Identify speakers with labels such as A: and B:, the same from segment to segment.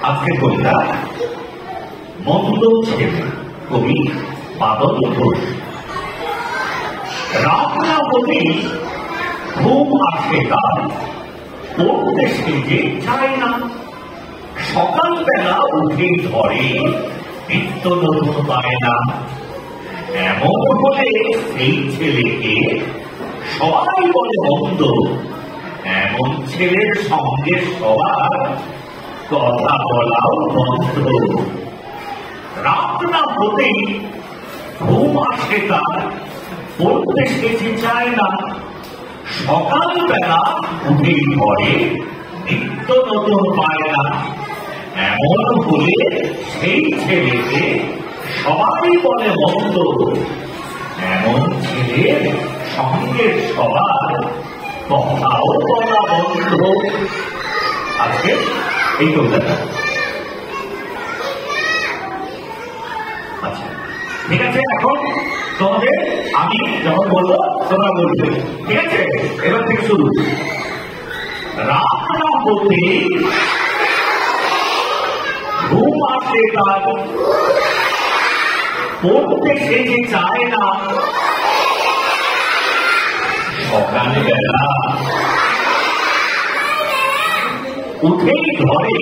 A: আজকে কবিতা মন্দ ছেলে, কবি বাদল ঘোষ। রাত না হতে ঘুম আসে তার, পড়তে সেজে চায় না। সকালবেলা উঠে ধরে নিত্য নতুন পায় না। এমন হলে সেই ছেলেকে সবাই বলে মন্দ। এমন ছেলের সঙ্গে সবার কথা বলাও বন্ধ। রাত না হতেই ঘুম আসে তার, পড়তে সেজে চায় না। সকালবেলা উঠেই ধরে নিত্য নতুন পায় না। এমন হলে সেই ছেলেকে সবাই বলে মন্দ। এমন ছেলের সঙ্গে সবার কথাও বলা বন্ধ। আজকে এই কবিতাটা। আচ্ছা ঠিক আছে, এখন তোমাদের আমি যখন বলবো তোমরা বলবে, ঠিক আছে? এবার থেকে শুরু। রাত না হতে ঘুম আসে তার, পড়তে সেজে চায় না। সকালবেলা উঠেই ধরে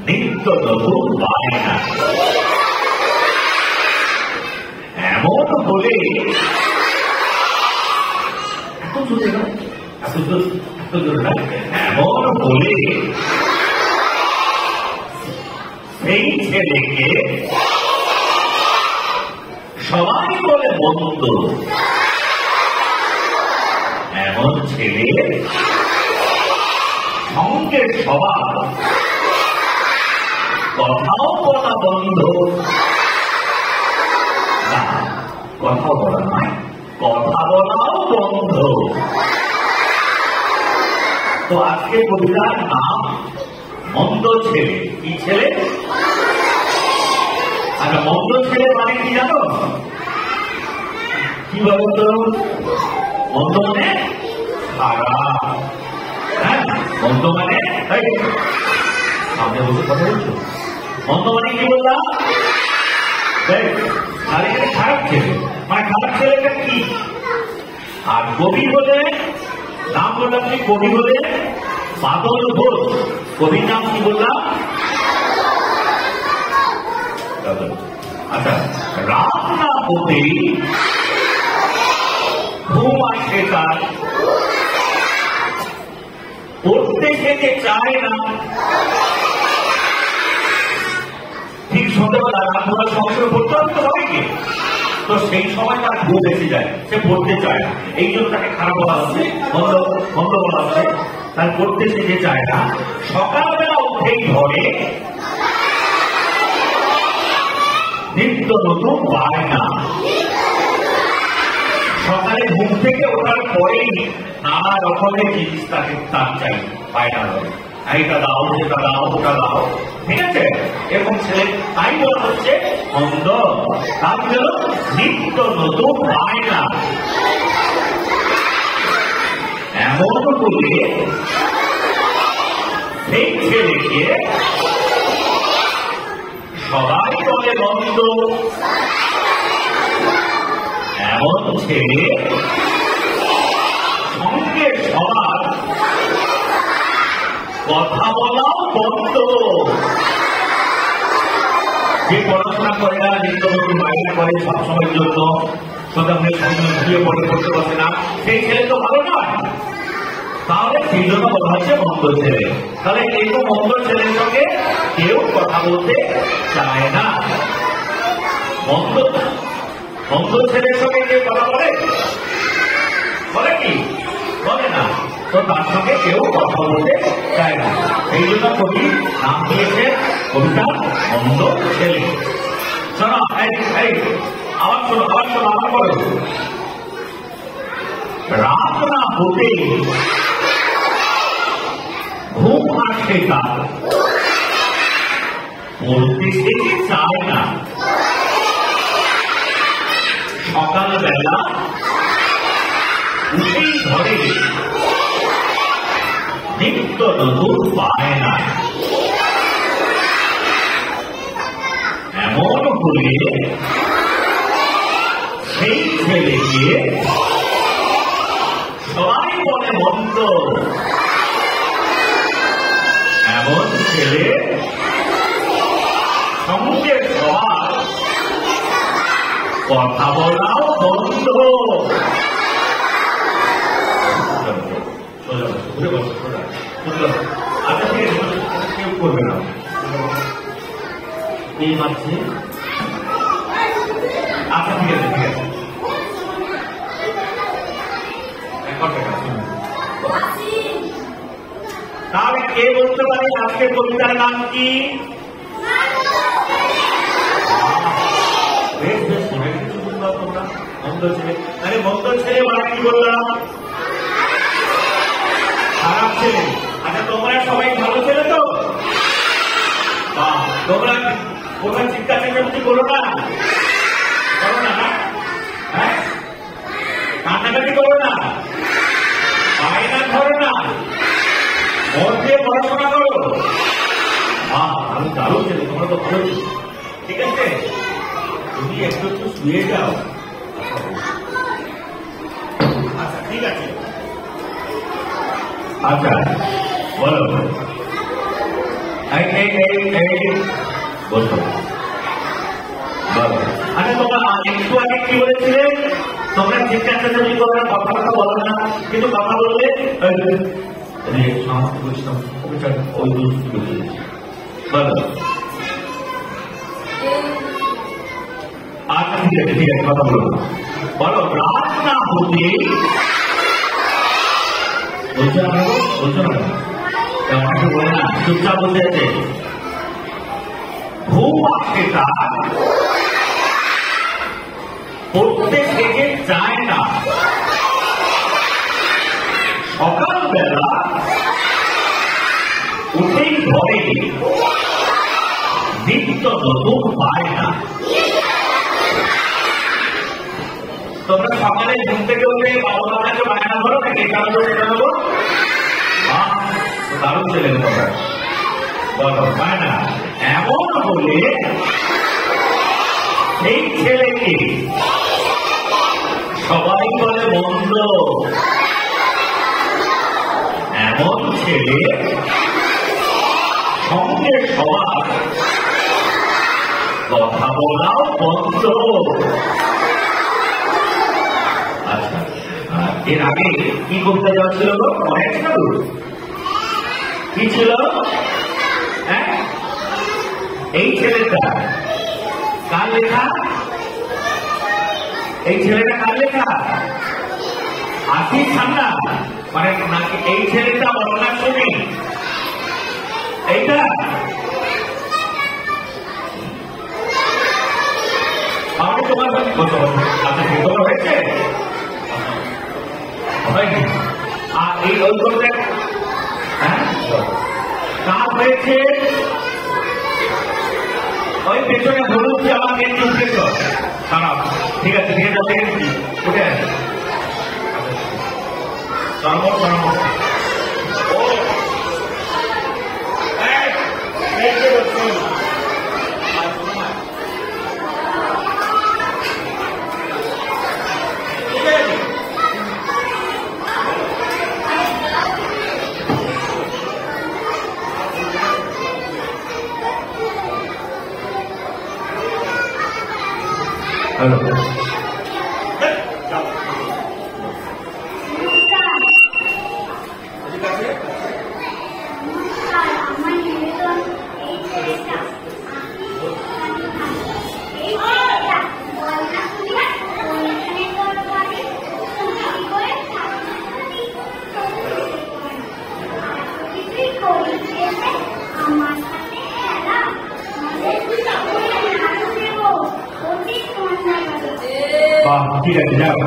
A: নিত্য নতুন পায় না। এমন হলে এমন হলে সেই ছেলেকে সবাই বলে মন্দ। এমন ছেলে সঙ্গে সবার কথাও বলা বন্ধ। না, কথাও বলা নয়, কথা বলাও বন্ধ। তো আজকে কবিতার নাম মন্দ ছেলে। কি ছেলে? আচ্ছা, মন্দ ছেলে মানে কি জানো? কি বলো তো? মন্দ মানে খারাপ। হ্যাঁ, মন্দ মানে সামনে বসে কথা বলছো। মন্দ মানে কি বললাম? খারাপ ছেলে মানে খারাপ ছেলেটা কি? আর কবি বলে নাম বললাম কি? কবি বলে বাদল ঘোষ। কবির নাম কি বললাম? আচ্ছা, রাত না হতেই ঘুম আসে তার, পড়তে সেজে চায় না। ঠিক সন্ধ্যাবেলা রান্নার সংসার পড়তে হবে তো সবাইকে, তো সেই সময় তার ঘুম এসে যায়, সে পড়তে চায় না। এই জন্য তাকে খারাপ বলা হচ্ছে, মন্দ বলা হচ্ছে। তার পড়তে সেজে চায় না। সকালবেলা উঠেই ধরে নিত্য নতুন পায় না। সকালে ঘুম থেকে ওঠার পরেই নানা রকমের জিনিস তাকে তার চাই, পায় না। এইটা দাও, সেটা দাও, ওটা দাও, ঠিক আছে? এরকম ছেলে তাই বলা হচ্ছে মন্দ। তার জন্য নিত্য নতুন পায় না। এমন বলে সেই ছেলেকে সবাই বলে মন্দ। এমন ছেলে সঙ্গে সবার কথা বলাও বন্ধ। যে পড়াশোনা করে না, নিত্য নতুন বাইরে করে সবসময়ের জন্য, সন্ধ্যাবেলা সঙ্গে ঘুরিয়ে পড়ে পড়তে পারছে না, সেই ছেলে তো ভালো নয়। তাহলে সেই জন্য বলা হচ্ছে মন্দ ছেলে। তাহলে এই তো মন্দ ছেলের সঙ্গে কেউ কথা বলতে চায় না। মন্দ ছেলের সঙ্গে কেউ কথা বলে? বলে কি? বলে না। তো তার সঙ্গে কেউ কথা বলতে চায় না। এই জন্য কবি নাম দিয়েছে কবিতা মন্দ ছেলে। শোনো, আবার শোনো, আবার বলো। রাত না হতে ঘুম আসে তার, পড়তে সেজে চায় না। সকালবেলা উঠেই ধরে নিত্য নতুন বায়না। এমন হলে সেই ছেলেকে সবাই বলে মন্দ। এমন ছেলে সঙ্গে সবার কথা বলাও বন্ধ। আচ্ছা ঠিক আছে, কেউ করবে না। এই মাঝে আচ্ছা ঠিক আছে, ঠিক আছে। তাহলে কে বলতে পারে আজকে কবিতার নাম কি? বেশ বেশ অনেক কিছু বললাম তোমরা। মন্দ ছেলে, আরে মন্দ ছেলে মানে কি বললাম? খারাপ ছেলে। আচ্ছা তোমরা সবাই ভালো ছেলে তো? তোমরা কোথায় চিন্তা চেঁচামেচি করো না, করো না? হ্যাঁ, কান্নাকাটি করো না, বায়না ধরো না, মন দিয়ে পড়াশোনা করো। আমি দারুণ ছেলে, তোমরা তো ভালো। ঠিক আছে, তুমি একটু একটু শুয়ে যাও। আচ্ছা ঠিক আছে। আচ্ছা বলো, বলো। আচ্ছা তোমরা একটু আগে কি বলেছিলে? তোমরা চিৎকার চেঁচামেচি করো না, কথা বলো না, কিন্তু কথা বললে বলো। আচ্ছা ঠিক আছে, ঠিক আছে, কথা বলো। বলো, রাত না হতে বলছো না, বলছো না, আমাকে বলে না, চুপচাপ বলতে আছে। ঘুম আসতে তার পড়তে থেকে যায় না। সকালবেলা উঠেই ধরে নিত্য নতুন পায় না। তোমরা সকালে ঘুম থেকে উঠে বাবা মাকে বায়না করো নাকি? এটা নেবো। দারুণ ছেলে তোমরা, বলো বায়না। এমন হলে সেই ছেলেকে সবাই বলে মন্দ। এমন ছেলে সঙ্গে সবার কথা বলাও বন্ধ। আচ্ছা, এর আগে কি করতে যাচ্ছিল? অনেক কি ছিল? হ্যাঁ, এই ছেলেটা কার লেখা? এই ছেলেটা কার লেখা? আশিস খান্না। মানে নাকি এই ছেলেটা বর্ণনা শুনি? এইটা আমাকে তোমার আচ্ছা তোমার হয়েছে? আর এই ঐক্যটা হ্যাঁ কার হয়েছে? ওই পেছনে ধরুন যে আমার কিন্তু খারাপ। ঠিক আছে, ঠিক আছে, উঠে আছে হ্যালো। ঠিক আছে, যাও।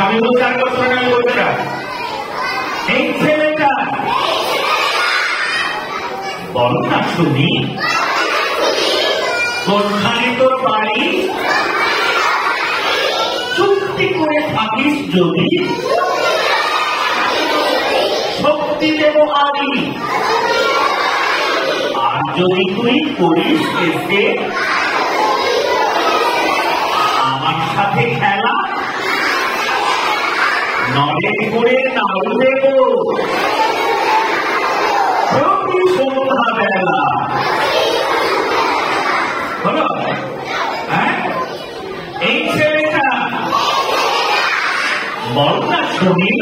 A: আমি উচ্চার করতে আমি বলতে চাই এই ছেলেটা বল না শুনি কোনখানে তোর বাড়ি চুক্তি করে থাকিস যদি শক্তি দেব আদি আর যদি তুই করিস এসে আমার সাথে খেলা নলেজ করে নাড়ু দেব প্রতি সন্ধ্যা বেলা হলো। হ্যাঁ এই ছেলেটা বল না শুনি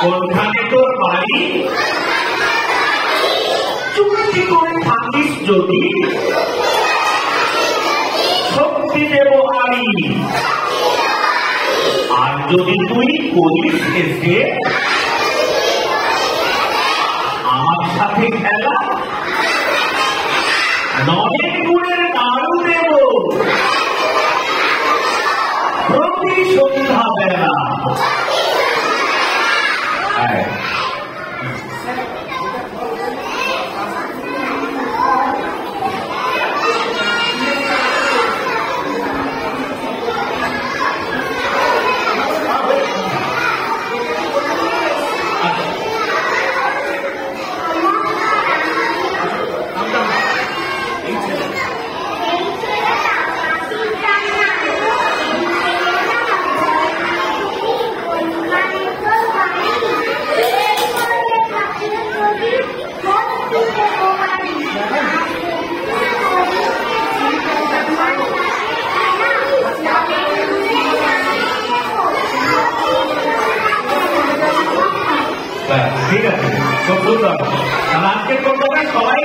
A: কোনখানে তোর বাড়ি চুক্তি করে থাকিস যদি শক্তি দেব আমি আর যদি তুই করিস এসে আমার সাথে খেলা নলেন গুড়ের নাড়ু দেব প্রতি সন্ধ্যা বেলা। ঠিক আছে, খুব সুন্দর। আজকের সবাই